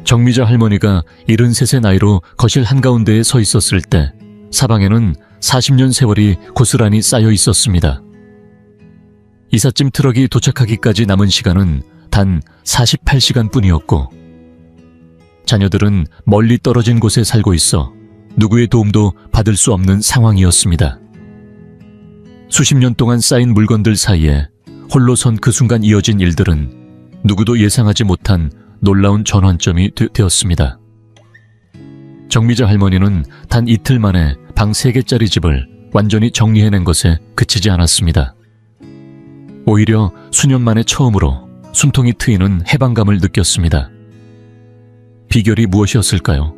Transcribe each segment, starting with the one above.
정미자 할머니가 73의 나이로 거실 한가운데에 서 있었을 때 사방에는 40년 세월이 고스란히 쌓여 있었습니다. 이삿짐 트럭이 도착하기까지 남은 시간은 단 48시간 뿐이었고, 자녀들은 멀리 떨어진 곳에 살고 있어 누구의 도움도 받을 수 없는 상황이었습니다. 수십 년 동안 쌓인 물건들 사이에 홀로 선 그 순간 이어진 일들은 누구도 예상하지 못한 놀라운 전환점이 되었습니다. 정미자 할머니는 단 이틀 만에 방 3개짜리 집을 완전히 정리해낸 것에 그치지 않았습니다. 오히려 수년 만에 처음으로 숨통이 트이는 해방감을 느꼈습니다. 비결이 무엇이었을까요?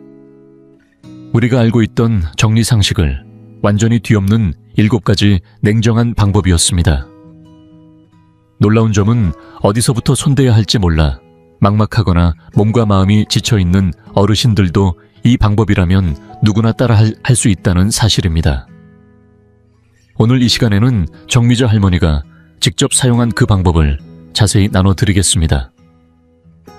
우리가 알고 있던 정리 상식을 완전히 뒤엎는 7가지 냉정한 방법이었습니다. 놀라운 점은 어디서부터 손대야 할지 몰라 막막하거나 몸과 마음이 지쳐있는 어르신들도 이 방법이라면 누구나 따라 할 수 있다는 사실입니다. 오늘 이 시간에는 정미자 할머니가 직접 사용한 그 방법을 자세히 나눠드리겠습니다.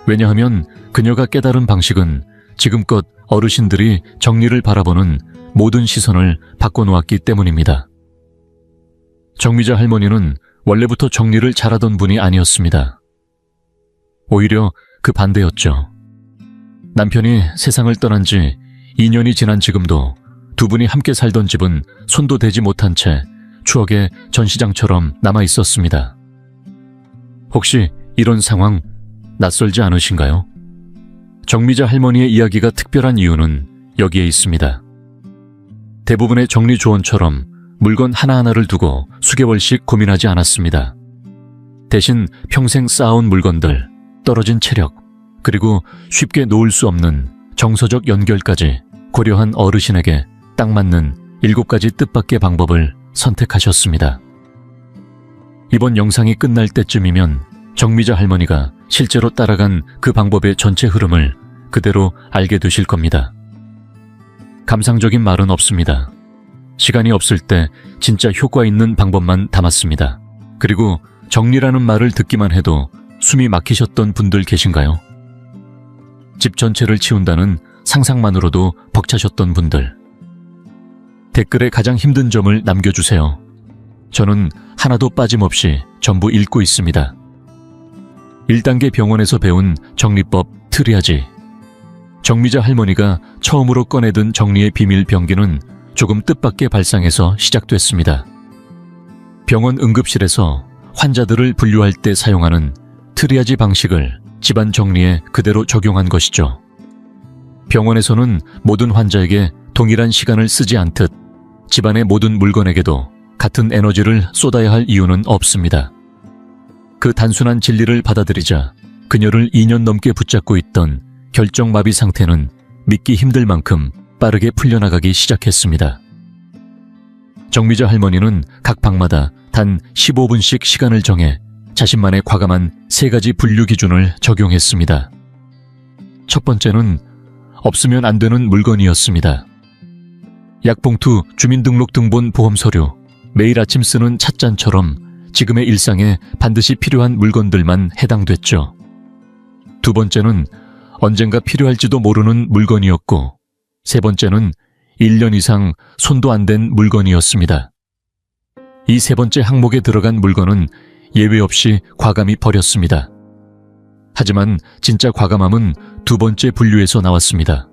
왜냐하면 그녀가 깨달은 방식은 지금껏 어르신들이 정리를 바라보는 모든 시선을 바꿔놓았기 때문입니다. 정미자 할머니는 원래부터 정리를 잘하던 분이 아니었습니다. 오히려 그 반대였죠. 남편이 세상을 떠난 지 2년이 지난 지금도 두 분이 함께 살던 집은 손도 대지 못한 채 추억의 전시장처럼 남아 있었습니다. 혹시 이런 상황 낯설지 않으신가요? 정미자 할머니의 이야기가 특별한 이유는 여기에 있습니다. 대부분의 정리 조언처럼 물건 하나하나를 두고 수개월씩 고민하지 않았습니다. 대신 평생 쌓아온 물건들, 떨어진 체력, 그리고 쉽게 놓을 수 없는 정서적 연결까지 고려한 어르신에게 딱 맞는 7가지 뜻밖의 방법을 선택하셨습니다. 이번 영상이 끝날 때쯤이면 정미자 할머니가 실제로 따라간 그 방법의 전체 흐름을 그대로 알게 되실 겁니다. 감상적인 말은 없습니다. 시간이 없을 때 진짜 효과 있는 방법만 담았습니다. 그리고 정리라는 말을 듣기만 해도 숨이 막히셨던 분들 계신가요? 집 전체를 치운다는 상상만으로도 벅차셨던 분들. 댓글에 가장 힘든 점을 남겨주세요. 저는 하나도 빠짐없이 전부 읽고 있습니다. 1단계 병원에서 배운 정리법 트리아지. 정미자 할머니가 처음으로 꺼내든 정리의 비밀 병기는 조금 뜻밖의 발상에서 시작됐습니다. 병원 응급실에서 환자들을 분류할 때 사용하는 트리아지 방식을 집안 정리에 그대로 적용한 것이죠. 병원에서는 모든 환자에게 동일한 시간을 쓰지 않듯 집안의 모든 물건에게도 같은 에너지를 쏟아야 할 이유는 없습니다. 그 단순한 진리를 받아들이자 그녀를 2년 넘게 붙잡고 있던 결정마비 상태는 믿기 힘들 만큼 빠르게 풀려나가기 시작했습니다. 정미자 할머니는 각 방마다 단 15분씩 시간을 정해 자신만의 과감한 3가지 분류 기준을 적용했습니다. 첫 번째는 없으면 안 되는 물건이었습니다. 약봉투, 주민등록등본, 보험서류, 매일 아침 쓰는 찻잔처럼 지금의 일상에 반드시 필요한 물건들만 해당됐죠. 두 번째는 언젠가 필요할지도 모르는 물건이었고, 세 번째는 1년 이상 손도 안 댄 물건이었습니다. 이 세 번째 항목에 들어간 물건은 예외 없이 과감히 버렸습니다. 하지만 진짜 과감함은 두 번째 분류에서 나왔습니다.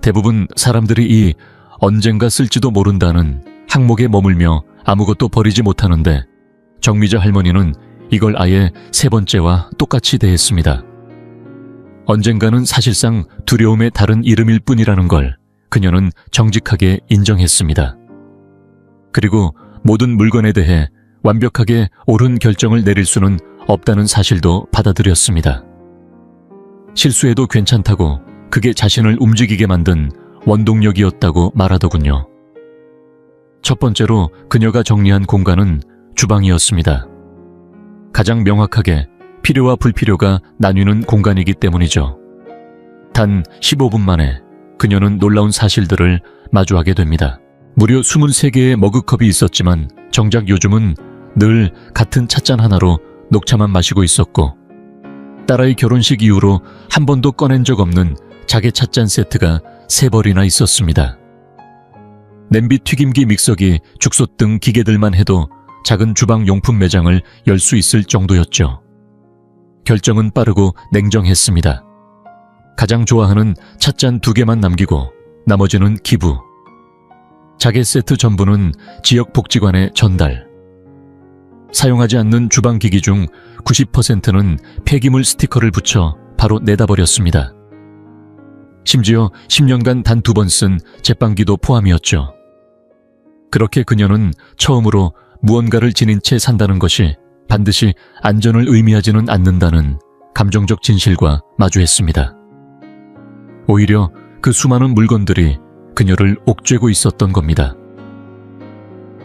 대부분 사람들이 이 언젠가 쓸지도 모른다는 항목에 머물며 아무것도 버리지 못하는데 정미자 할머니는 이걸 아예 세 번째와 똑같이 대했습니다. 언젠가는 사실상 두려움의 다른 이름일 뿐이라는 걸 그녀는 정직하게 인정했습니다. 그리고 모든 물건에 대해 완벽하게 옳은 결정을 내릴 수는 없다는 사실도 받아들였습니다. 실수해도 괜찮다고 그게 자신을 움직이게 만든 원동력이었다고 말하더군요. 첫 번째로 그녀가 정리한 공간은 주방이었습니다. 가장 명확하게 필요와 불필요가 나뉘는 공간이기 때문이죠. 단 15분 만에 그녀는 놀라운 사실들을 마주하게 됩니다. 무려 23개의 머그컵이 있었지만 정작 요즘은 늘 같은 찻잔 하나로 녹차만 마시고 있었고, 딸아이 결혼식 이후로 한 번도 꺼낸 적 없는 자개 찻잔 세트가 3벌이나 있었습니다. 냄비 튀김기 믹서기, 죽솥 등 기계들만 해도 작은 주방 용품 매장을 열 수 있을 정도였죠. 결정은 빠르고 냉정했습니다. 가장 좋아하는 찻잔 2개만 남기고 나머지는 기부. 자개 세트 전부는 지역 복지관에 전달. 사용하지 않는 주방기기 중 90%는 폐기물 스티커를 붙여 바로 내다버렸습니다. 심지어 10년간 단 2번 쓴 제빵기도 포함이었죠. 그렇게 그녀는 처음으로 무언가를 지닌 채 산다는 것이 반드시 안전을 의미하지는 않는다는 감정적 진실과 마주했습니다. 오히려 그 수많은 물건들이 그녀를 옥죄고 있었던 겁니다.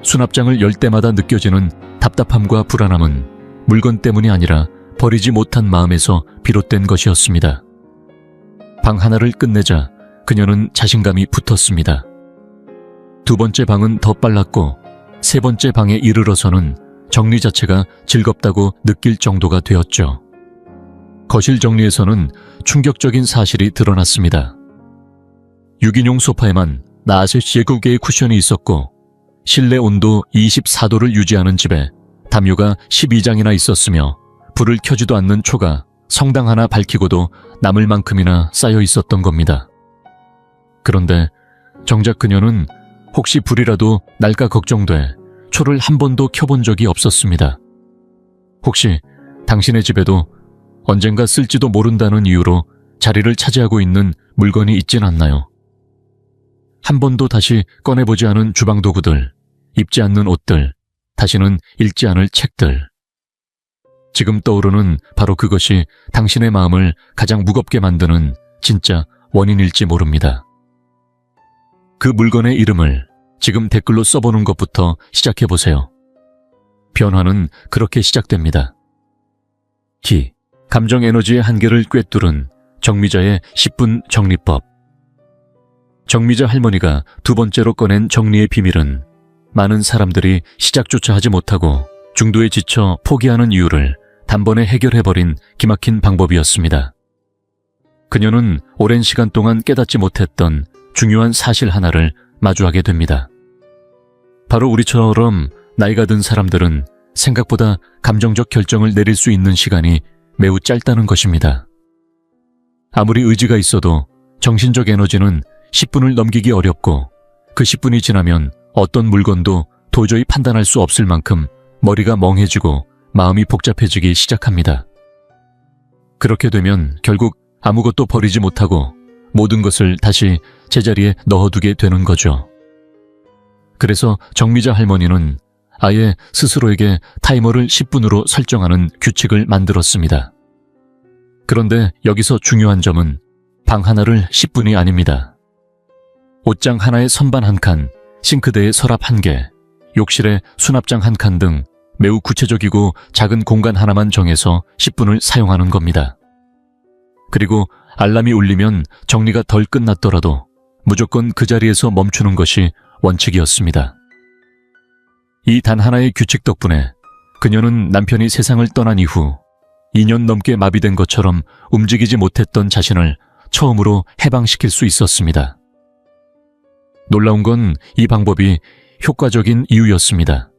수납장을 열 때마다 느껴지는 답답함과 불안함은 물건 때문이 아니라 버리지 못한 마음에서 비롯된 것이었습니다. 방 하나를 끝내자 그녀는 자신감이 붙었습니다. 2번째 방은 더 빨랐고 3번째 방에 이르러서는 정리 자체가 즐겁다고 느낄 정도가 되었죠. 거실 정리에서는 충격적인 사실이 드러났습니다. 6인용 소파에만 나아세 7개의 쿠션이 있었고 실내 온도 24도를 유지하는 집에 담요가 12장이나 있었으며 불을 켜지도 않는 초가 성당 하나 밝히고도 남을 만큼이나 쌓여 있었던 겁니다. 그런데 정작 그녀는 혹시 불이라도 날까 걱정돼 초를 한 번도 켜본 적이 없었습니다. 혹시 당신의 집에도 언젠가 쓸지도 모른다는 이유로 자리를 차지하고 있는 물건이 있진 않나요? 한 번도 다시 꺼내보지 않은 주방도구들, 입지 않는 옷들, 다시는 읽지 않을 책들. 지금 떠오르는 바로 그것이 당신의 마음을 가장 무겁게 만드는 진짜 원인일지 모릅니다. 그 물건의 이름을 지금 댓글로 써보는 것부터 시작해보세요. 변화는 그렇게 시작됩니다. 기, 감정 에너지의 한계를 꿰뚫은 정미자의 10분 정리법. 정미자 할머니가 2번째로 꺼낸 정리의 비밀은 많은 사람들이 시작조차 하지 못하고 중도에 지쳐 포기하는 이유를 단번에 해결해버린 기막힌 방법이었습니다. 그녀는 오랜 시간 동안 깨닫지 못했던 중요한 사실 하나를 마주하게 됩니다. 바로 우리처럼 나이가 든 사람들은 생각보다 감정적 결정을 내릴 수 있는 시간이 매우 짧다는 것입니다. 아무리 의지가 있어도 정신적 에너지는 10분을 넘기기 어렵고 그 10분이 지나면 어떤 물건도 도저히 판단할 수 없을 만큼 머리가 멍해지고 마음이 복잡해지기 시작합니다. 그렇게 되면 결국 아무것도 버리지 못하고 모든 것을 다시 제자리에 넣어두게 되는 거죠. 그래서 정미자 할머니는 아예 스스로에게 타이머를 10분으로 설정하는 규칙을 만들었습니다. 그런데 여기서 중요한 점은 방 하나를 10분이 아닙니다. 옷장 하나에 선반 1칸, 싱크대에 서랍 1개, 욕실에 수납장 1칸 등 매우 구체적이고 작은 공간 하나만 정해서 10분을 사용하는 겁니다. 그리고 알람이 울리면 정리가 덜 끝났더라도 무조건 그 자리에서 멈추는 것이 원칙이었습니다. 이 단 하나의 규칙 덕분에 그녀는 남편이 세상을 떠난 이후 2년 넘게 마비된 것처럼 움직이지 못했던 자신을 처음으로 해방시킬 수 있었습니다. 놀라운 건 이 방법이 효과적인 이유였습니다.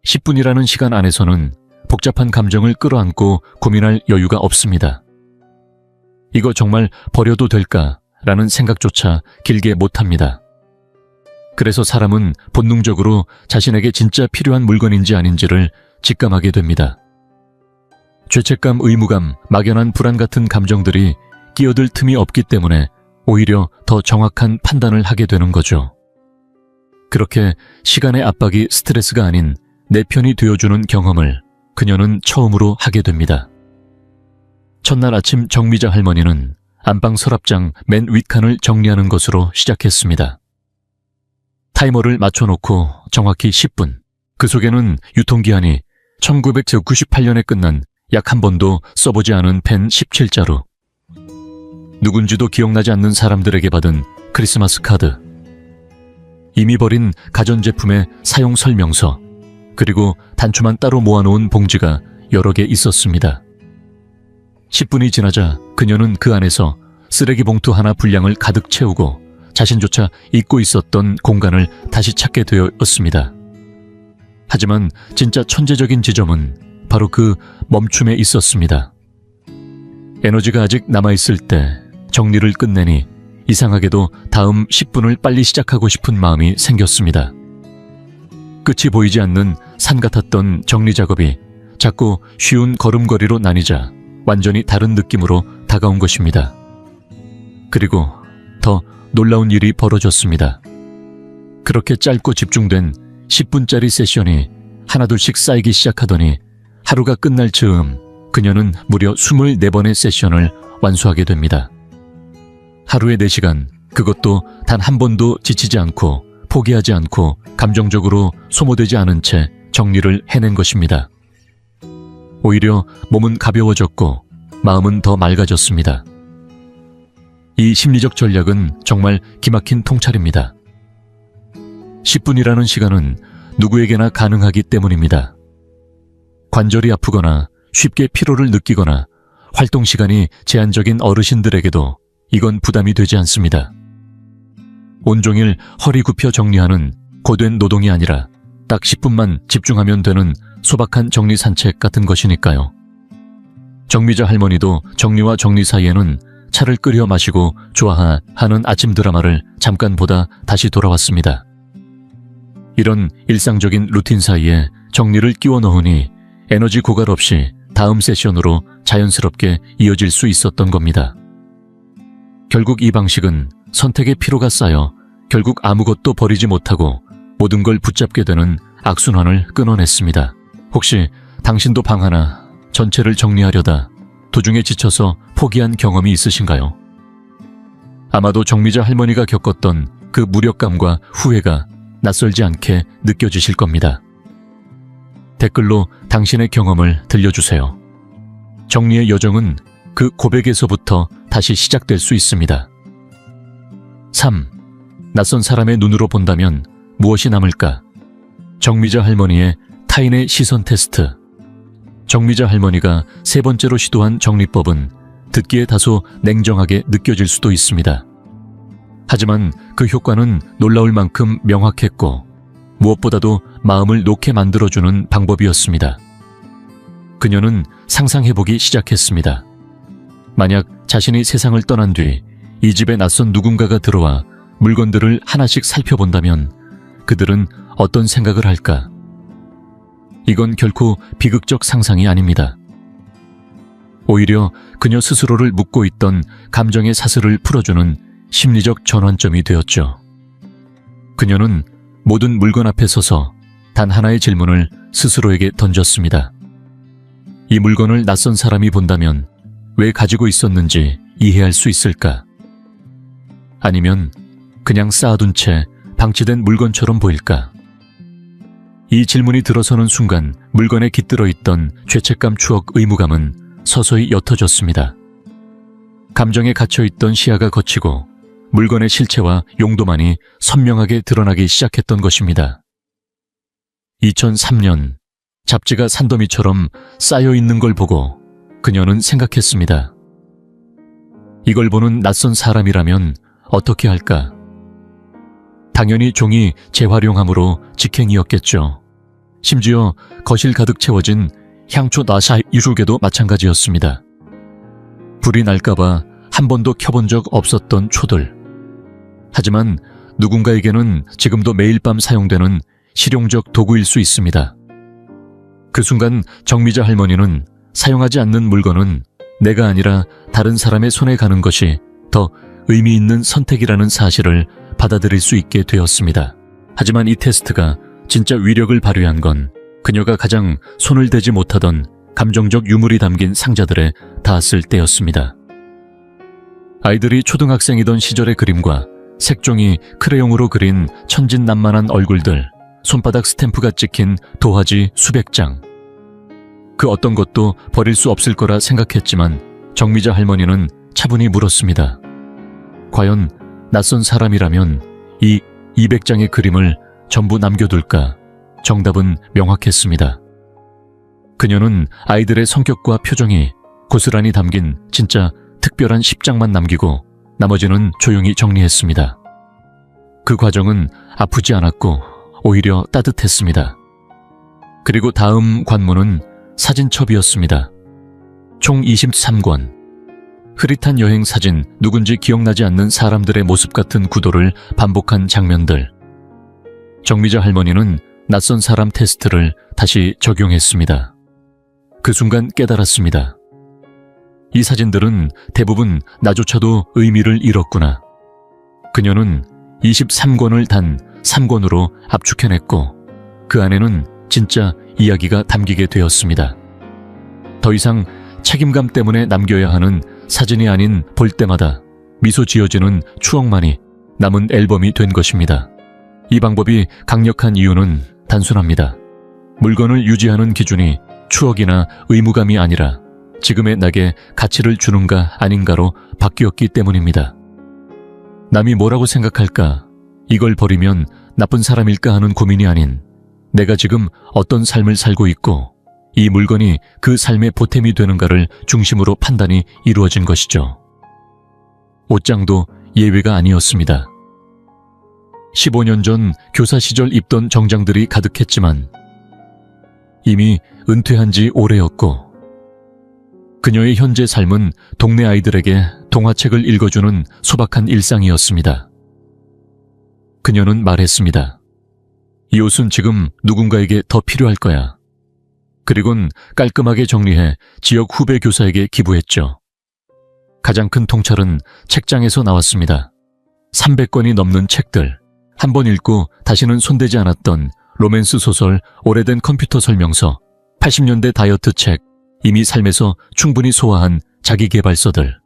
10분이라는 시간 안에서는 복잡한 감정을 끌어안고 고민할 여유가 없습니다. 이거 정말 버려도 될까라는 생각조차 길게 못합니다. 그래서 사람은 본능적으로 자신에게 진짜 필요한 물건인지 아닌지를 직감하게 됩니다. 죄책감, 의무감, 막연한 불안 같은 감정들이 끼어들 틈이 없기 때문에 오히려 더 정확한 판단을 하게 되는 거죠. 그렇게 시간의 압박이 스트레스가 아닌 내 편이 되어주는 경험을 그녀는 처음으로 하게 됩니다. 첫날 아침 정미자 할머니는 안방 서랍장 맨 윗칸을 정리하는 것으로 시작했습니다. 타이머를 맞춰놓고 정확히 10분. 그 속에는 유통기한이 1998년에 끝난 약 한 번도 써보지 않은 펜 17자루, 누군지도 기억나지 않는 사람들에게 받은 크리스마스 카드, 이미 버린 가전제품의 사용 설명서, 그리고 단추만 따로 모아놓은 봉지가 여러 개 있었습니다. 10분이 지나자 그녀는 그 안에서 쓰레기 봉투 하나 분량을 가득 채우고 자신조차 잊고 있었던 공간을 다시 찾게 되었습니다. 하지만 진짜 천재적인 지점은 바로 그 멈춤에 있었습니다. 에너지가 아직 남아있을 때 정리를 끝내니 이상하게도 다음 10분을 빨리 시작하고 싶은 마음이 생겼습니다. 끝이 보이지 않는 산 같았던 정리 작업이 자꾸 쉬운 걸음걸이로 나뉘자 완전히 다른 느낌으로 다가온 것입니다. 그리고 더 놀라운 일이 벌어졌습니다. 그렇게 짧고 집중된 10분짜리 세션이 하나둘씩 쌓이기 시작하더니 하루가 끝날 즈음 그녀는 무려 24번의 세션을 완수하게 됩니다. 하루에 4시간, 그것도 단 한 번도 지치지 않고 포기하지 않고 감정적으로 소모되지 않은 채 정리를 해낸 것입니다. 오히려 몸은 가벼워졌고 마음은 더 맑아졌습니다. 이 심리적 전략은 정말 기막힌 통찰입니다. 10분이라는 시간은 누구에게나 가능하기 때문입니다. 관절이 아프거나 쉽게 피로를 느끼거나 활동 시간이 제한적인 어르신들에게도 이건 부담이 되지 않습니다. 온종일 허리 굽혀 정리하는 고된 노동이 아니라 딱 10분만 집중하면 되는 소박한 정리 산책 같은 것이니까요. 정미자 할머니도 정리와 정리 사이에는 차를 끓여 마시고 좋아하는 아침 드라마를 잠깐 보다 다시 돌아왔습니다. 이런 일상적인 루틴 사이에 정리를 끼워 넣으니 에너지 고갈 없이 다음 세션으로 자연스럽게 이어질 수 있었던 겁니다. 결국 이 방식은 선택의 피로가 쌓여 결국 아무것도 버리지 못하고 모든 걸 붙잡게 되는 악순환을 끊어냈습니다. 혹시 당신도 방 하나 전체를 정리하려다 도중에 지쳐서 포기한 경험이 있으신가요? 아마도 정미자 할머니가 겪었던 그 무력감과 후회가 낯설지 않게 느껴지실 겁니다. 댓글로 당신의 경험을 들려주세요. 정리의 여정은 그 고백에서부터 다시 시작될 수 있습니다. 3. 낯선 사람의 눈으로 본다면 무엇이 남을까? 정미자 할머니의 타인의 시선 테스트. 정미자 할머니가 3번째로 시도한 정리법은 듣기에 다소 냉정하게 느껴질 수도 있습니다. 하지만 그 효과는 놀라울 만큼 명확했고 무엇보다도 마음을 놓게 만들어주는 방법이었습니다. 그녀는 상상해보기 시작했습니다. 만약 자신이 세상을 떠난 뒤 이 집에 낯선 누군가가 들어와 물건들을 하나씩 살펴본다면 그들은 어떤 생각을 할까? 이건 결코 비극적 상상이 아닙니다. 오히려 그녀 스스로를 묶고 있던 감정의 사슬을 풀어주는 심리적 전환점이 되었죠. 그녀는 모든 물건 앞에 서서 단 하나의 질문을 스스로에게 던졌습니다. 이 물건을 낯선 사람이 본다면 왜 가지고 있었는지 이해할 수 있을까? 아니면 그냥 쌓아둔 채 방치된 물건처럼 보일까? 이 질문이 들어서는 순간 물건에 깃들어 있던 죄책감, 추억, 의무감은 서서히 옅어졌습니다. 감정에 갇혀있던 시야가 걷히고 물건의 실체와 용도만이 선명하게 드러나기 시작했던 것입니다. 2003년 잡지가 산더미처럼 쌓여있는 걸 보고 그녀는 생각했습니다. 이걸 보는 낯선 사람이라면 어떻게 할까? 당연히 종이 재활용함으로 직행이었겠죠. 심지어 거실 가득 채워진 향초 나샤 유숙에도 마찬가지였습니다. 불이 날까봐 한 번도 켜본 적 없었던 초들. 하지만 누군가에게는 지금도 매일 밤 사용되는 실용적 도구일 수 있습니다. 그 순간 정미자 할머니는 사용하지 않는 물건은 내가 아니라 다른 사람의 손에 가는 것이 더 의미 있는 선택이라는 사실을 받아들일 수 있게 되었습니다. 하지만 이 테스트가 진짜 위력을 발휘한 건 그녀가 가장 손을 대지 못하던 감정적 유물이 담긴 상자들에 닿았을 때였습니다. 아이들이 초등학생이던 시절의 그림과 색종이 크레용으로 그린 천진난만한 얼굴들, 손바닥 스탬프가 찍힌 도화지 수백 장. 그 어떤 것도 버릴 수 없을 거라 생각했지만 정미자 할머니는 차분히 물었습니다. 과연 낯선 사람이라면 이 200장의 그림을 전부 남겨둘까? 정답은 명확했습니다. 그녀는 아이들의 성격과 표정이 고스란히 담긴 진짜 특별한 10장만 남기고 나머지는 조용히 정리했습니다. 그 과정은 아프지 않았고 오히려 따뜻했습니다. 그리고 다음 관문은 사진첩이었습니다. 총 23권. 흐릿한 여행 사진, 누군지 기억나지 않는 사람들의 모습 같은 구도를 반복한 장면들. 정미자 할머니는 낯선 사람 테스트를 다시 적용했습니다. 그 순간 깨달았습니다. 이 사진들은 대부분 나조차도 의미를 잃었구나. 그녀는 23권을 단 3권으로 압축해냈고 그 안에는 진짜 이야기가 담기게 되었습니다. 더 이상 책임감 때문에 남겨야 하는 사진이 아닌 볼 때마다 미소 지어지는 추억만이 남은 앨범이 된 것입니다. 이 방법이 강력한 이유는 단순합니다. 물건을 유지하는 기준이 추억이나 의무감이 아니라 지금의 나에게 가치를 주는가 아닌가로 바뀌었기 때문입니다. 남이 뭐라고 생각할까? 이걸 버리면 나쁜 사람일까 하는 고민이 아닌 내가 지금 어떤 삶을 살고 있고 이 물건이 그 삶의 보탬이 되는가를 중심으로 판단이 이루어진 것이죠. 옷장도 예외가 아니었습니다. 15년 전 교사 시절 입던 정장들이 가득했지만 이미 은퇴한 지 오래였고 그녀의 현재 삶은 동네 아이들에게 동화책을 읽어주는 소박한 일상이었습니다. 그녀는 말했습니다. 이 옷은 지금 누군가에게 더 필요할 거야. 그리곤 깔끔하게 정리해 지역 후배 교사에게 기부했죠. 가장 큰 통찰은 책장에서 나왔습니다. 300권이 넘는 책들, 한 번 읽고 다시는 손대지 않았던 로맨스 소설, 오래된 컴퓨터 설명서, 80년대 다이어트 책, 이미 삶에서 충분히 소화한 자기계발서들.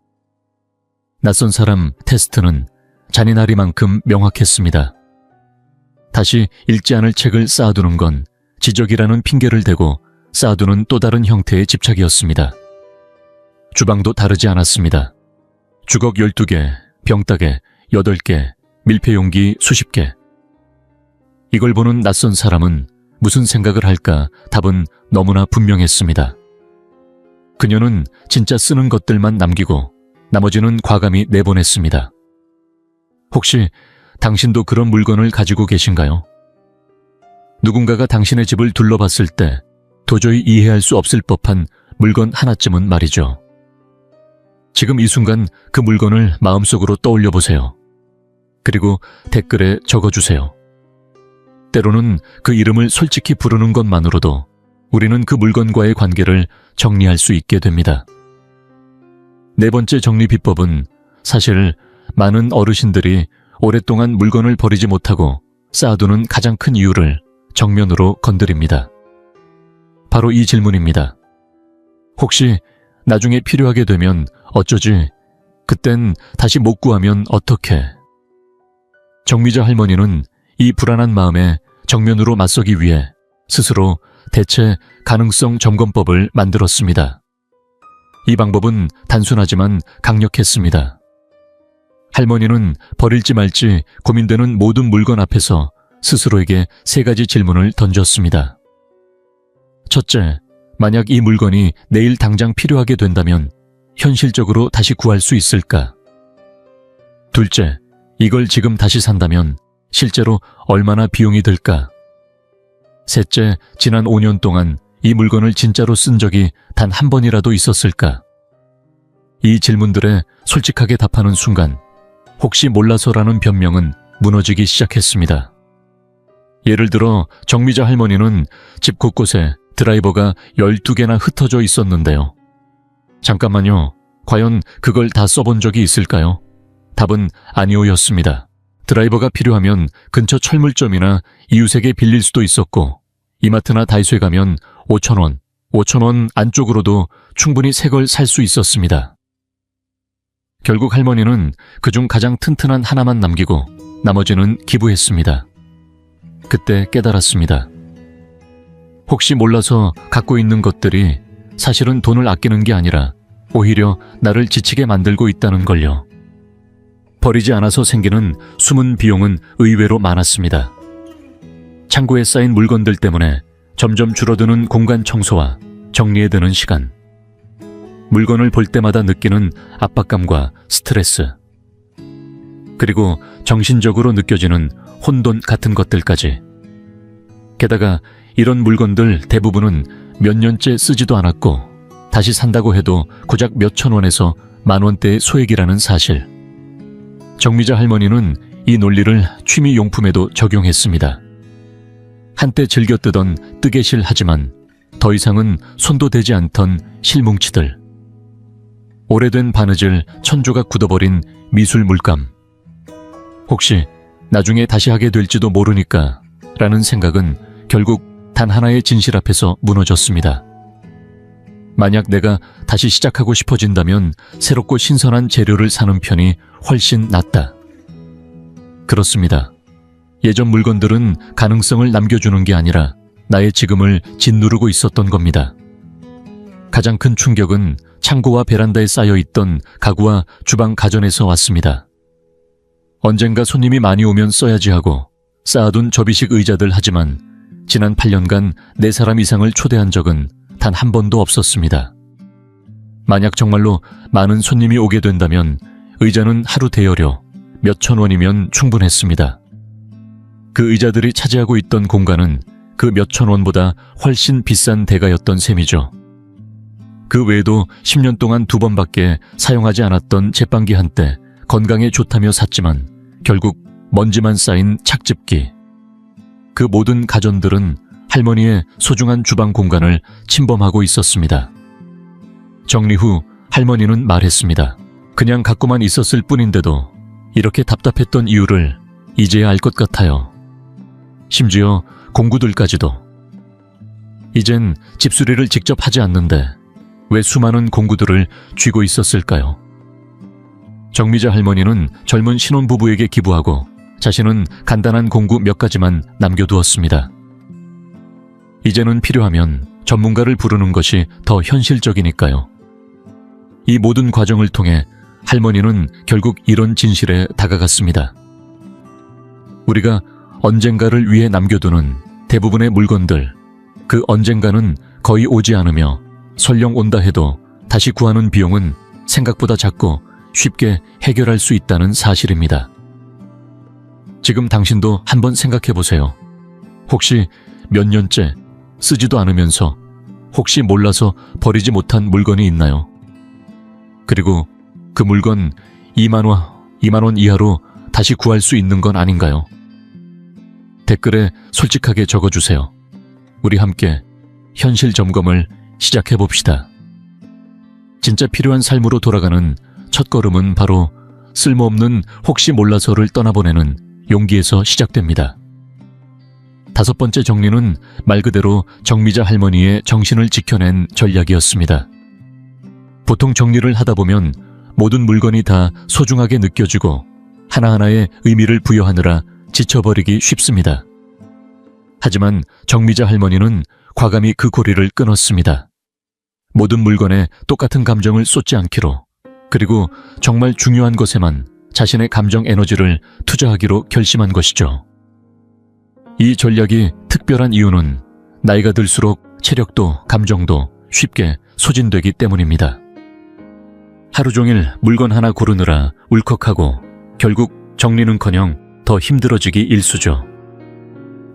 낯선 사람 테스트는 잔인하리만큼 명확했습니다. 다시 읽지 않을 책을 쌓아두는 건 지적이라는 핑계를 대고 쌓아두는 또 다른 형태의 집착이었습니다. 주방도 다르지 않았습니다. 주걱 12개, 병따개 8개, 밀폐용기 수십 개. 이걸 보는 낯선 사람은 무슨 생각을 할까? 답은 너무나 분명했습니다. 그녀는 진짜 쓰는 것들만 남기고 나머지는 과감히 내보냈습니다. 혹시 당신도 그런 물건을 가지고 계신가요? 누군가가 당신의 집을 둘러봤을 때 도저히 이해할 수 없을 법한 물건 하나쯤은 말이죠. 지금 이 순간 그 물건을 마음속으로 떠올려 보세요. 그리고 댓글에 적어주세요. 때로는 그 이름을 솔직히 부르는 것만으로도 우리는 그 물건과의 관계를 정리할 수 있게 됩니다. 네 번째 정리 비법은 사실 많은 어르신들이 오랫동안 물건을 버리지 못하고 쌓아두는 가장 큰 이유를 정면으로 건드립니다. 바로 이 질문입니다. 혹시 나중에 필요하게 되면 어쩌지? 그땐 다시 못 구하면 어떡해? 정미자 할머니는 이 불안한 마음에 정면으로 맞서기 위해 스스로 대체 가능성 점검법을 만들었습니다. 이 방법은 단순하지만 강력했습니다. 할머니는 버릴지 말지 고민되는 모든 물건 앞에서 스스로에게 3가지 질문을 던졌습니다. 첫째, 만약 이 물건이 내일 당장 필요하게 된다면 현실적으로 다시 구할 수 있을까? 둘째, 이걸 지금 다시 산다면 실제로 얼마나 비용이 들까? 셋째, 지난 5년 동안 이 물건을 진짜로 쓴 적이 단 한 번이라도 있었을까? 이 질문들에 솔직하게 답하는 순간 혹시 몰라서라는 변명은 무너지기 시작했습니다. 예를 들어 정미자 할머니는 집 곳곳에 드라이버가 12개나 흩어져 있었는데요. 잠깐만요. 과연 그걸 다 써본 적이 있을까요? 답은 아니오였습니다. 드라이버가 필요하면 근처 철물점이나 이웃에게 빌릴 수도 있었고 이마트나 다이소에 가면 5,000원, 5,000원 안쪽으로도 충분히 새 걸 살 수 있었습니다. 결국 할머니는 그중 가장 튼튼한 하나만 남기고 나머지는 기부했습니다. 그때 깨달았습니다. 혹시 몰라서 갖고 있는 것들이 사실은 돈을 아끼는 게 아니라 오히려 나를 지치게 만들고 있다는 걸요. 버리지 않아서 생기는 숨은 비용은 의외로 많았습니다. 창고에 쌓인 물건들 때문에 점점 줄어드는 공간 청소와 정리에 드는 시간. 물건을 볼 때마다 느끼는 압박감과 스트레스, 그리고 정신적으로 느껴지는 혼돈 같은 것들까지. 게다가 이런 물건들 대부분은 몇 년째 쓰지도 않았고 다시 산다고 해도 고작 몇천 원에서 만 원대의 소액이라는 사실. 정미자 할머니는 이 논리를 취미용품에도 적용했습니다. 한때 즐겨 뜨던 뜨개실 하지만 더 이상은 손도 대지 않던 실뭉치들, 오래된 바느질 천조각 굳어버린 미술 물감, 혹시 나중에 다시 하게 될지도 모르니까 라는 생각은 결국 단 하나의 진실 앞에서 무너졌습니다. 만약 내가 다시 시작하고 싶어진다면 새롭고 신선한 재료를 사는 편이 훨씬 낫다. 그렇습니다. 예전 물건들은 가능성을 남겨주는 게 아니라 나의 지금을 짓누르고 있었던 겁니다. 가장 큰 충격은 창고와 베란다에 쌓여있던 가구와 주방 가전에서 왔습니다. 언젠가 손님이 많이 오면 써야지 하고 쌓아둔 접이식 의자들, 하지만 지난 8년간 4사람 이상을 초대한 적은 단 한 번도 없었습니다. 만약 정말로 많은 손님이 오게 된다면 의자는 하루 대여료 몇천 원이면 충분했습니다. 그 의자들이 차지하고 있던 공간은 그 몇천 원보다 훨씬 비싼 대가였던 셈이죠. 그 외에도 10년 동안 2번밖에 사용하지 않았던 제빵기 한때 건강에 좋다며 샀지만 결국 먼지만 쌓인 착즙기. 그 모든 가전들은 할머니의 소중한 주방 공간을 침범하고 있었습니다. 정리 후 할머니는 말했습니다. 그냥 갖고만 있었을 뿐인데도 이렇게 답답했던 이유를 이제야 알 것 같아요. 심지어 공구들까지도. 이젠 집수리를 직접 하지 않는데 왜 수많은 공구들을 쥐고 있었을까요? 정미자 할머니는 젊은 신혼부부에게 기부하고 자신은 간단한 공구 몇 가지만 남겨두었습니다. 이제는 필요하면 전문가를 부르는 것이 더 현실적이니까요. 이 모든 과정을 통해 할머니는 결국 이런 진실에 다가갔습니다. 우리가 언젠가를 위해 남겨두는 대부분의 물건들, 그 언젠가는 거의 오지 않으며 설령 온다 해도 다시 구하는 비용은 생각보다 작고 쉽게 해결할 수 있다는 사실입니다. 지금 당신도 한번 생각해 보세요. 혹시 몇 년째 쓰지도 않으면서 혹시 몰라서 버리지 못한 물건이 있나요? 그리고 그 물건 2만 원 이하로 다시 구할 수 있는 건 아닌가요? 댓글에 솔직하게 적어주세요. 우리 함께 현실 점검을 시작해 봅시다. 진짜 필요한 삶으로 돌아가는 첫걸음은 바로 쓸모없는 혹시 몰라서를 떠나보내는 용기에서 시작됩니다. 5번째 정리는 말 그대로 정미자 할머니의 정신을 지켜낸 전략이었습니다. 보통 정리를 하다 보면 모든 물건이 다 소중하게 느껴지고 하나하나의 의미를 부여하느라 지쳐버리기 쉽습니다. 하지만 정미자 할머니는 과감히 그 고리를 끊었습니다. 모든 물건에 똑같은 감정을 쏟지 않기로, 그리고 정말 중요한 것에만 자신의 감정 에너지를 투자하기로 결심한 것이죠. 이 전략이 특별한 이유는 나이가 들수록 체력도 감정도 쉽게 소진되기 때문입니다. 하루 종일 물건 하나 고르느라 울컥하고 결국 정리는커녕 더 힘들어지기 일쑤죠.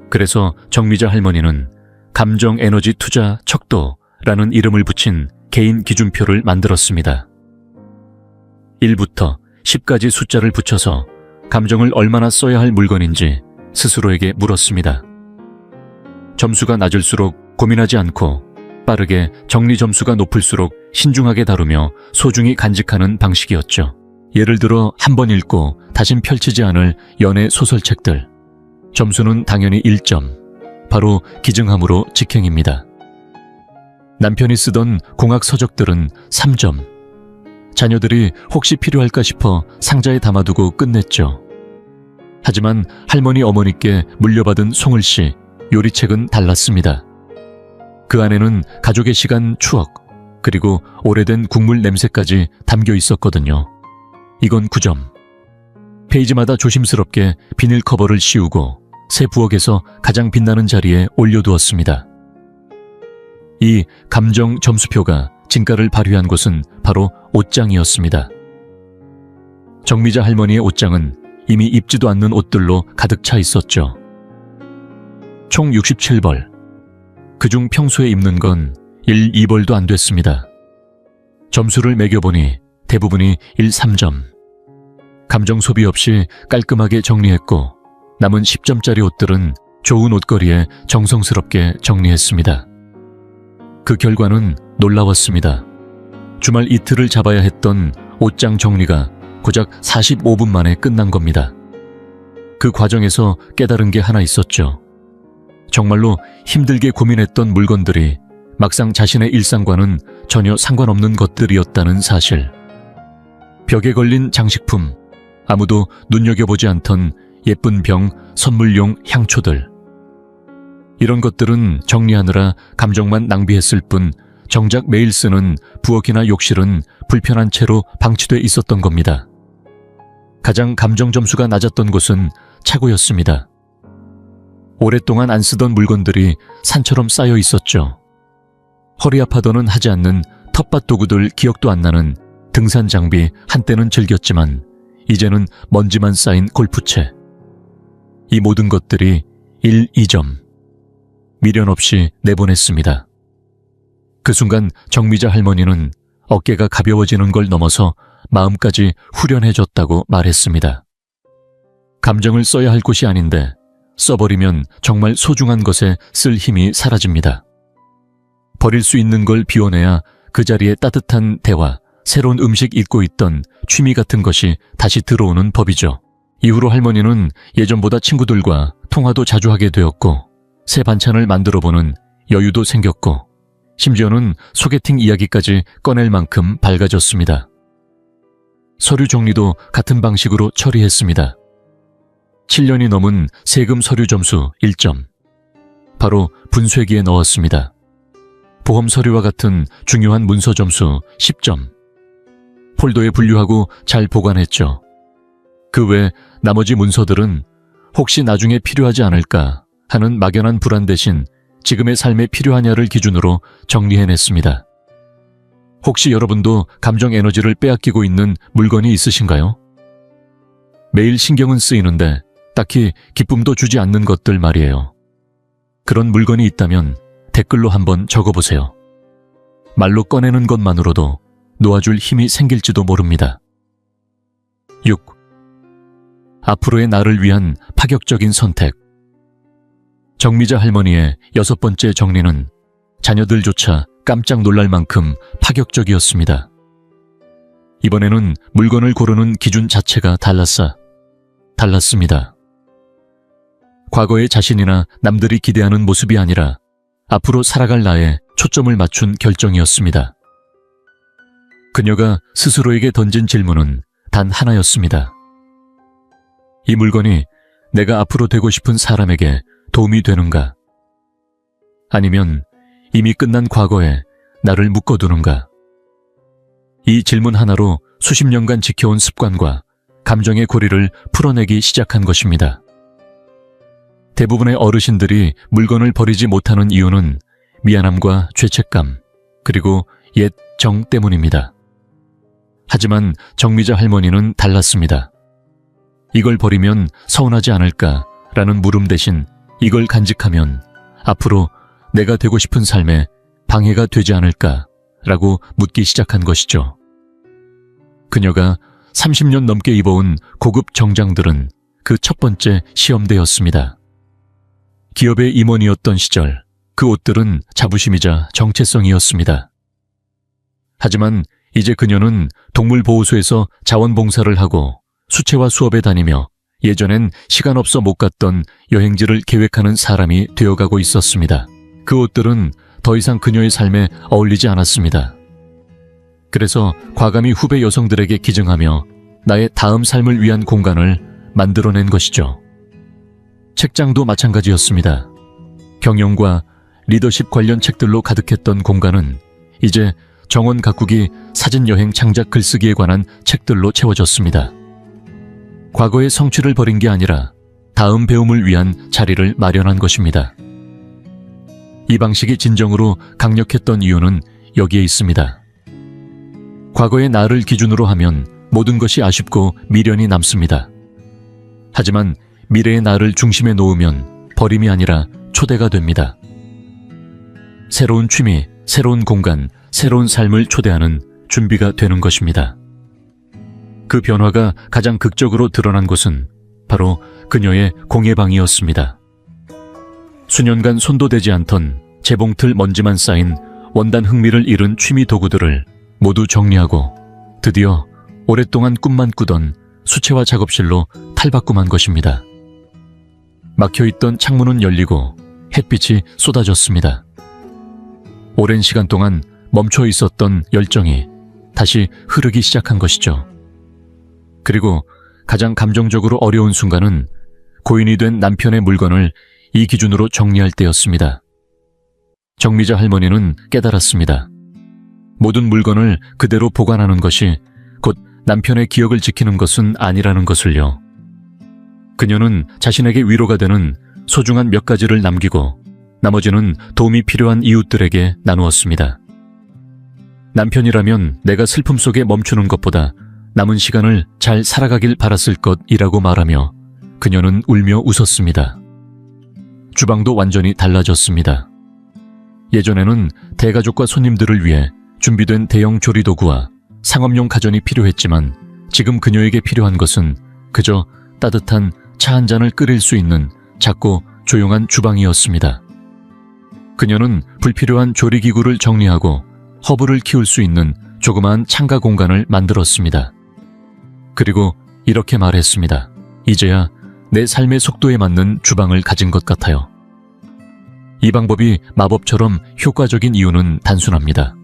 그래서 정미자 할머니는 감정 에너지 투자 척도라는 이름을 붙인 개인 기준표를 만들었습니다. 1부터 10까지 숫자를 붙여서 감정을 얼마나 써야 할 물건인지 스스로에게 물었습니다. 점수가 낮을수록 고민하지 않고 빠르게 정리 점수가 높을수록 신중하게 다루며 소중히 간직하는 방식이었죠. 예를 들어 한 번 읽고 다신 펼치지 않을 연애 소설책들. 점수는 당연히 1점. 바로 기증함으로 직행입니다. 남편이 쓰던 공학 서적들은 3점. 자녀들이 혹시 필요할까 싶어 상자에 담아두고 끝냈죠. 하지만 할머니 어머니께 물려받은 송을씨 요리책은 달랐습니다. 그 안에는 가족의 시간, 추억, 그리고 오래된 국물 냄새까지 담겨 있었거든요. 이건 9점. 페이지마다 조심스럽게 비닐 커버를 씌우고 새 부엌에서 가장 빛나는 자리에 올려두었습니다. 이 감정 점수표가 진가를 발휘한 곳은 바로 옷장이었습니다. 정미자 할머니의 옷장은 이미 입지도 않는 옷들로 가득 차 있었죠. 총 67벌. 그중 평소에 입는 건 1, 2벌도 안 됐습니다. 점수를 매겨보니 대부분이 1, 3점. 감정 소비 없이 깔끔하게 정리했고 남은 10점짜리 옷들은 좋은 옷걸이에 정성스럽게 정리했습니다. 그 결과는 놀라웠습니다. 주말 이틀을 잡아야 했던 옷장 정리가 고작 45분 만에 끝난 겁니다. 그 과정에서 깨달은 게 하나 있었죠. 정말로 힘들게 고민했던 물건들이 막상 자신의 일상과는 전혀 상관없는 것들이었다는 사실. 벽에 걸린 장식품, 아무도 눈여겨보지 않던 예쁜 병, 선물용 향초들. 이런 것들은 정리하느라 감정만 낭비했을 뿐 정작 매일 쓰는 부엌이나 욕실은 불편한 채로 방치돼 있었던 겁니다. 가장 감정 점수가 낮았던 곳은 차고였습니다. 오랫동안 안 쓰던 물건들이 산처럼 쌓여 있었죠. 허리 아파도는 하지 않는 텃밭 도구들 기억도 안 나는 등산 장비 한때는 즐겼지만 이제는 먼지만 쌓인 골프채. 이 모든 것들이 1, 2점. 미련 없이 내보냈습니다. 그 순간 정미자 할머니는 어깨가 가벼워지는 걸 넘어서 마음까지 후련해졌다고 말했습니다. 감정을 써야 할 곳이 아닌데 써버리면 정말 소중한 것에 쓸 힘이 사라집니다. 버릴 수 있는 걸 비워내야 그 자리에 따뜻한 대화, 새로운 음식 잊고 있던 취미 같은 것이 다시 들어오는 법이죠. 이후로 할머니는 예전보다 친구들과 통화도 자주 하게 되었고 새 반찬을 만들어보는 여유도 생겼고 심지어는 소개팅 이야기까지 꺼낼 만큼 밝아졌습니다. 서류 정리도 같은 방식으로 처리했습니다. 7년이 넘은 세금 서류 점수 1점. 바로 분쇄기에 넣었습니다. 보험 서류와 같은 중요한 문서 점수 10점. 폴더에 분류하고 잘 보관했죠. 그 외 나머지 문서들은 혹시 나중에 필요하지 않을까 하는 막연한 불안 대신 지금의 삶에 필요하냐를 기준으로 정리해냈습니다. 혹시 여러분도 감정 에너지를 빼앗기고 있는 물건이 있으신가요? 매일 신경은 쓰이는데 딱히 기쁨도 주지 않는 것들 말이에요. 그런 물건이 있다면 댓글로 한번 적어보세요. 말로 꺼내는 것만으로도 놓아줄 힘이 생길지도 모릅니다. 6. 앞으로의 나를 위한 파격적인 선택. 정미자 할머니의 6번째 정리는 자녀들조차 깜짝 놀랄 만큼 파격적이었습니다. 이번에는 물건을 고르는 기준 자체가 달랐습니다. 과거의 자신이나 남들이 기대하는 모습이 아니라 앞으로 살아갈 나에 초점을 맞춘 결정이었습니다. 그녀가 스스로에게 던진 질문은 단 하나였습니다. 이 물건이 내가 앞으로 되고 싶은 사람에게 도움이 되는가? 아니면 이미 끝난 과거에 나를 묶어두는가? 이 질문 하나로 수십 년간 지켜온 습관과 감정의 고리를 풀어내기 시작한 것입니다. 대부분의 어르신들이 물건을 버리지 못하는 이유는 미안함과 죄책감, 그리고 옛 정 때문입니다. 하지만 정미자 할머니는 달랐습니다. 이걸 버리면 서운하지 않을까라는 물음 대신 이걸 간직하면 앞으로 내가 되고 싶은 삶에 방해가 되지 않을까라고 묻기 시작한 것이죠. 그녀가 30년 넘게 입어온 고급 정장들은 그 첫 번째 시험대였습니다. 기업의 임원이었던 시절 그 옷들은 자부심이자 정체성이었습니다. 하지만 이제 그녀는 동물보호소에서 자원봉사를 하고 수채화 수업에 다니며 예전엔 시간 없어 못 갔던 여행지를 계획하는 사람이 되어가고 있었습니다. 그 옷들은 더 이상 그녀의 삶에 어울리지 않았습니다. 그래서 과감히 후배 여성들에게 기증하며 나의 다음 삶을 위한 공간을 만들어낸 것이죠. 책장도 마찬가지였습니다. 경영과 리더십 관련 책들로 가득했던 공간은 이제 정원 가꾸기, 사진여행 창작 글쓰기에 관한 책들로 채워졌습니다. 과거의 성취를 버린 게 아니라 다음 배움을 위한 자리를 마련한 것입니다. 이 방식이 진정으로 강력했던 이유는 여기에 있습니다. 과거의 나를 기준으로 하면 모든 것이 아쉽고 미련이 남습니다. 하지만 미래의 나를 중심에 놓으면 버림이 아니라 초대가 됩니다. 새로운 취미, 새로운 공간, 새로운 삶을 초대하는 준비가 되는 것입니다. 그 변화가 가장 극적으로 드러난 곳은 바로 그녀의 공예방이었습니다. 수년간 손도 대지 않던 재봉틀 먼지만 쌓인 원단 흥미를 잃은 취미 도구들을 모두 정리하고 드디어 오랫동안 꿈만 꾸던 수채화 작업실로 탈바꿈한 것입니다. 막혀있던 창문은 열리고 햇빛이 쏟아졌습니다. 오랜 시간 동안 멈춰 있었던 열정이 다시 흐르기 시작한 것이죠. 그리고 가장 감정적으로 어려운 순간은 고인이 된 남편의 물건을 이 기준으로 정리할 때였습니다. 정미자 할머니는 깨달았습니다. 모든 물건을 그대로 보관하는 것이 곧 남편의 기억을 지키는 것은 아니라는 것을요. 그녀는 자신에게 위로가 되는 소중한 몇 가지를 남기고 나머지는 도움이 필요한 이웃들에게 나누었습니다. 남편이라면 내가 슬픔 속에 멈추는 것보다 남은 시간을 잘 살아가길 바랐을 것이라고 말하며 그녀는 울며 웃었습니다. 주방도 완전히 달라졌습니다. 예전에는 대가족과 손님들을 위해 준비된 대형 조리도구와 상업용 가전이 필요했지만 지금 그녀에게 필요한 것은 그저 따뜻한 차 한 잔을 끓일 수 있는 작고 조용한 주방이었습니다. 그녀는 불필요한 조리기구를 정리하고 허브를 키울 수 있는 조그마한 창가 공간을 만들었습니다. 그리고 이렇게 말했습니다. 이제야 내 삶의 속도에 맞는 주방을 가진 것 같아요. 이 방법이 마법처럼 효과적인 이유는 단순합니다.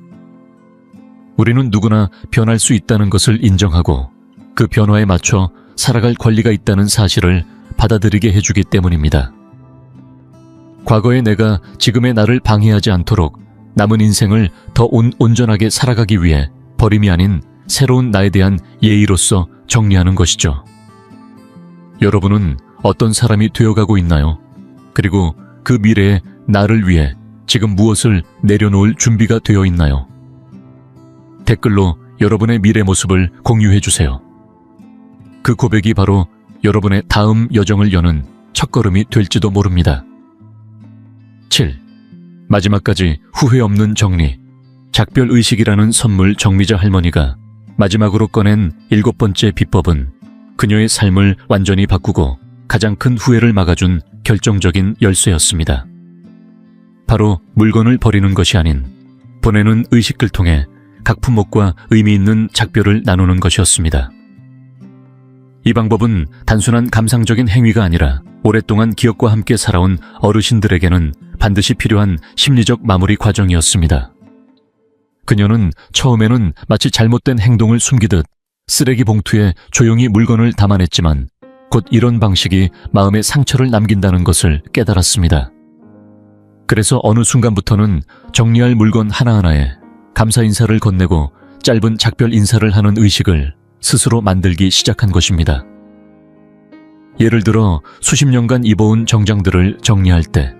우리는 누구나 변할 수 있다는 것을 인정하고 그 변화에 맞춰 살아갈 권리가 있다는 사실을 받아들이게 해주기 때문입니다. 과거의 내가 지금의 나를 방해하지 않도록 남은 인생을 더 온전하게 살아가기 위해 버림이 아닌 새로운 나에 대한 예의로서 정리하는 것이죠. 여러분은 어떤 사람이 되어가고 있나요? 그리고 그 미래의 나를 위해 지금 무엇을 내려놓을 준비가 되어 있나요? 댓글로 여러분의 미래 모습을 공유해 주세요. 그 고백이 바로 여러분의 다음 여정을 여는 첫걸음이 될지도 모릅니다. 7. 마지막까지 후회 없는 정리. 작별의식이라는 선물 정미자 할머니가 마지막으로 꺼낸 7번째 비법은 그녀의 삶을 완전히 바꾸고 가장 큰 후회를 막아준 결정적인 열쇠였습니다. 바로 물건을 버리는 것이 아닌 보내는 의식을 통해 각 품목과 의미 있는 작별을 나누는 것이었습니다. 이 방법은 단순한 감상적인 행위가 아니라 오랫동안 기억과 함께 살아온 어르신들에게는 반드시 필요한 심리적 마무리 과정이었습니다. 그녀는 처음에는 마치 잘못된 행동을 숨기듯 쓰레기 봉투에 조용히 물건을 담아냈지만 곧 이런 방식이 마음에 상처를 남긴다는 것을 깨달았습니다. 그래서 어느 순간부터는 정리할 물건 하나하나에 감사 인사를 건네고 짧은 작별 인사를 하는 의식을 스스로 만들기 시작한 것입니다. 예를 들어 수십 년간 입어온 정장들을 정리할 때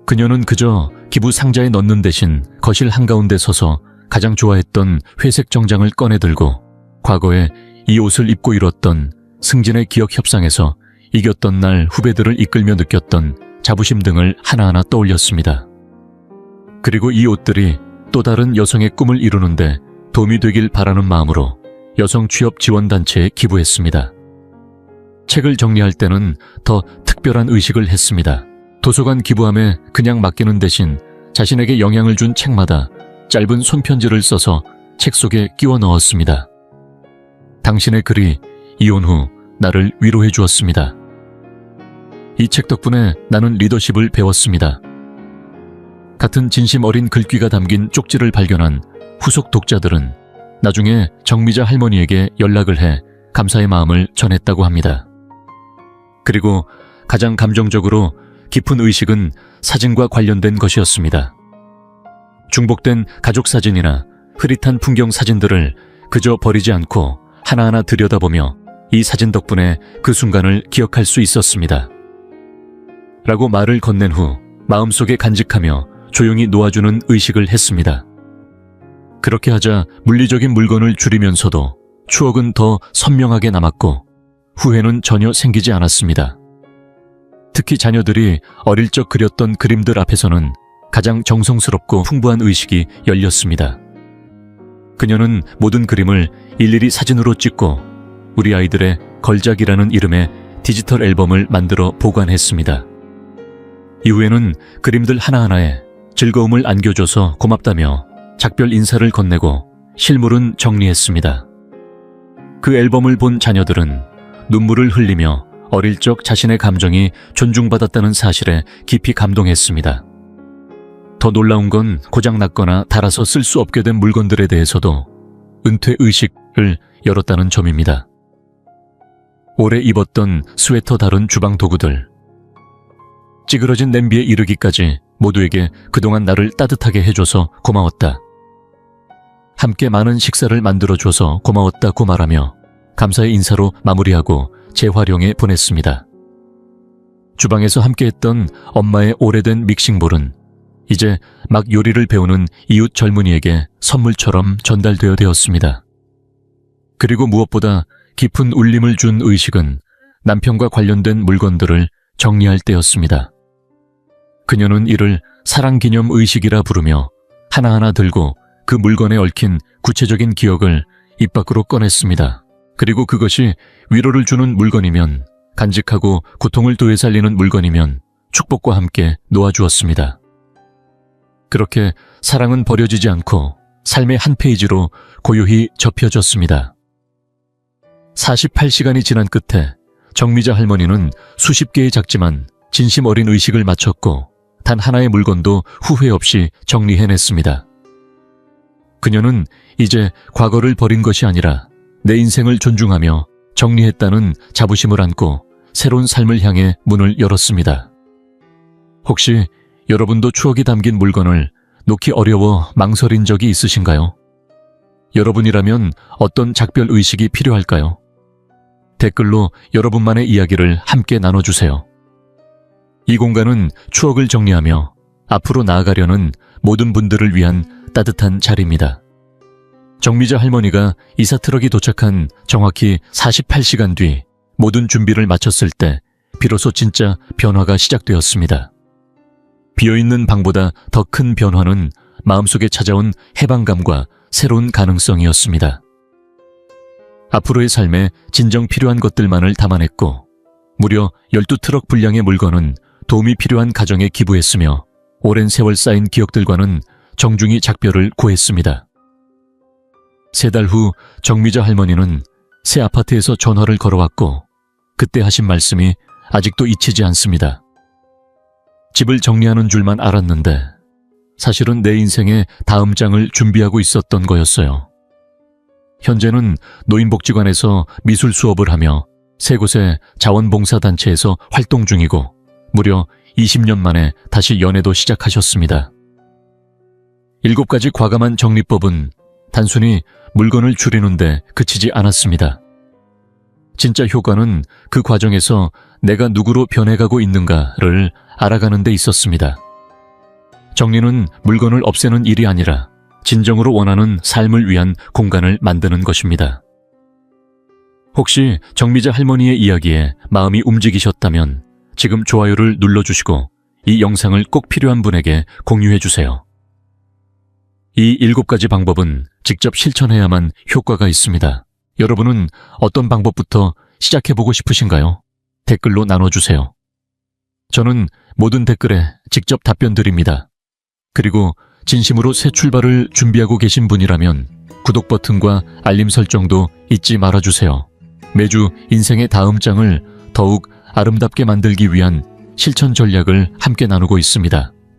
그녀는 그저 기부 상자에 넣는 대신 거실 한가운데 서서 가장 좋아했던 회색 정장을 꺼내 들고 과거에 이 옷을 입고 잃었던 승진의 기억 협상에서 이겼던 날 후배들을 이끌며 느꼈던 자부심 등을 하나하나 떠올렸습니다. 그리고 이 옷들이 또 다른 여성의 꿈을 이루는데 도움이 되길 바라는 마음으로 여성 취업 지원단체에 기부했습니다. 책을 정리할 때는 더 특별한 의식을 했습니다. 도서관 기부함에 그냥 맡기는 대신 자신에게 영향을 준 책마다 짧은 손편지를 써서 책 속에 끼워 넣었습니다. 당신의 글이 이혼 후 나를 위로해 주었습니다. 이 책 덕분에 나는 리더십을 배웠습니다. 같은 진심 어린 글귀가 담긴 쪽지를 발견한 후속 독자들은 나중에 정미자 할머니에게 연락을 해 감사의 마음을 전했다고 합니다. 그리고 가장 감정적으로 깊은 의식은 사진과 관련된 것이었습니다. 중복된 가족 사진이나 흐릿한 풍경 사진들을 그저 버리지 않고 하나하나 들여다보며 이 사진 덕분에 그 순간을 기억할 수 있었습니다. 라고 말을 건넨 후 마음속에 간직하며 조용히 놓아주는 의식을 했습니다. 그렇게 하자 물리적인 물건을 줄이면서도 추억은 더 선명하게 남았고 후회는 전혀 생기지 않았습니다. 특히 자녀들이 어릴 적 그렸던 그림들 앞에서는 가장 정성스럽고 풍부한 의식이 열렸습니다. 그녀는 모든 그림을 일일이 사진으로 찍고 우리 아이들의 걸작이라는 이름의 디지털 앨범을 만들어 보관했습니다. 이후에는 그림들 하나하나에 즐거움을 안겨줘서 고맙다며 작별 인사를 건네고 실물은 정리했습니다. 그 앨범을 본 자녀들은 눈물을 흘리며 어릴 적 자신의 감정이 존중받았다는 사실에 깊이 감동했습니다. 더 놀라운 건 고장났거나 닳아서 쓸 수 없게 된 물건들에 대해서도 은퇴의식을 열었다는 점입니다. 오래 입었던 스웨터 다른 주방 도구들, 찌그러진 냄비에 이르기까지 모두에게 그동안 나를 따뜻하게 해줘서 고마웠다. 함께 많은 식사를 만들어줘서 고마웠다고 말하며 감사의 인사로 마무리하고 재활용에 보냈습니다. 주방에서 함께했던 엄마의 오래된 믹싱볼은 이제 막 요리를 배우는 이웃 젊은이에게 선물처럼 전달되어 되었습니다. 그리고 무엇보다 깊은 울림을 준 의식은 남편과 관련된 물건들을 정리할 때였습니다. 그녀는 이를 사랑기념 의식이라 부르며 하나하나 들고 그 물건에 얽힌 구체적인 기억을 입 밖으로 꺼냈습니다. 그리고 그것이 위로를 주는 물건이면, 간직하고 고통을 도외살리는 물건이면 축복과 함께 놓아주었습니다. 그렇게 사랑은 버려지지 않고 삶의 한 페이지로 고요히 접혀졌습니다. 48시간이 지난 끝에 정미자 할머니는 수십 개의 작지만 진심 어린 의식을 마쳤고 단 하나의 물건도 후회 없이 정리해냈습니다. 그녀는 이제 과거를 버린 것이 아니라 내 인생을 존중하며 정리했다는 자부심을 안고 새로운 삶을 향해 문을 열었습니다. 혹시 여러분도 추억이 담긴 물건을 놓기 어려워 망설인 적이 있으신가요? 여러분이라면 어떤 작별 의식이 필요할까요? 댓글로 여러분만의 이야기를 함께 나눠주세요. 이 공간은 추억을 정리하며 앞으로 나아가려는 모든 분들을 위한 따뜻한 자리입니다. 정미자 할머니가 이사 트럭이 도착한 정확히 48시간 뒤 모든 준비를 마쳤을 때 비로소 진짜 변화가 시작되었습니다. 비어있는 방보다 더 큰 변화는 마음속에 찾아온 해방감과 새로운 가능성이었습니다. 앞으로의 삶에 진정 필요한 것들만을 담아냈고 무려 12트럭 분량의 물건은 도움이 필요한 가정에 기부했으며 오랜 세월 쌓인 기억들과는 정중히 작별을 고했습니다. 3달 후 정미자 할머니는 새 아파트에서 전화를 걸어왔고 그때 하신 말씀이 아직도 잊히지 않습니다. 집을 정리하는 줄만 알았는데 사실은 내 인생의 다음 장을 준비하고 있었던 거였어요. 현재는 노인복지관에서 미술 수업을 하며 3곳의 자원봉사단체에서 활동 중이고 무려 20년 만에 다시 연애도 시작하셨습니다. 7가지 과감한 정리법은 단순히 물건을 줄이는데 그치지 않았습니다. 진짜 효과는 그 과정에서 내가 누구로 변해가고 있는가를 알아가는 데 있었습니다. 정리는 물건을 없애는 일이 아니라 진정으로 원하는 삶을 위한 공간을 만드는 것입니다. 혹시 정미자 할머니의 이야기에 마음이 움직이셨다면 지금 좋아요를 눌러주시고 이 영상을 꼭 필요한 분에게 공유해주세요. 이 7가지 방법은 직접 실천해야만 효과가 있습니다. 여러분은 어떤 방법부터 시작해보고 싶으신가요? 댓글로 나눠주세요. 저는 모든 댓글에 직접 답변 드립니다. 그리고 진심으로 새 출발을 준비하고 계신 분이라면 구독 버튼과 알림 설정도 잊지 말아주세요. 매주 인생의 다음 장을 더욱 아름답게 만들기 위한 실천 전략을 함께 나누고 있습니다.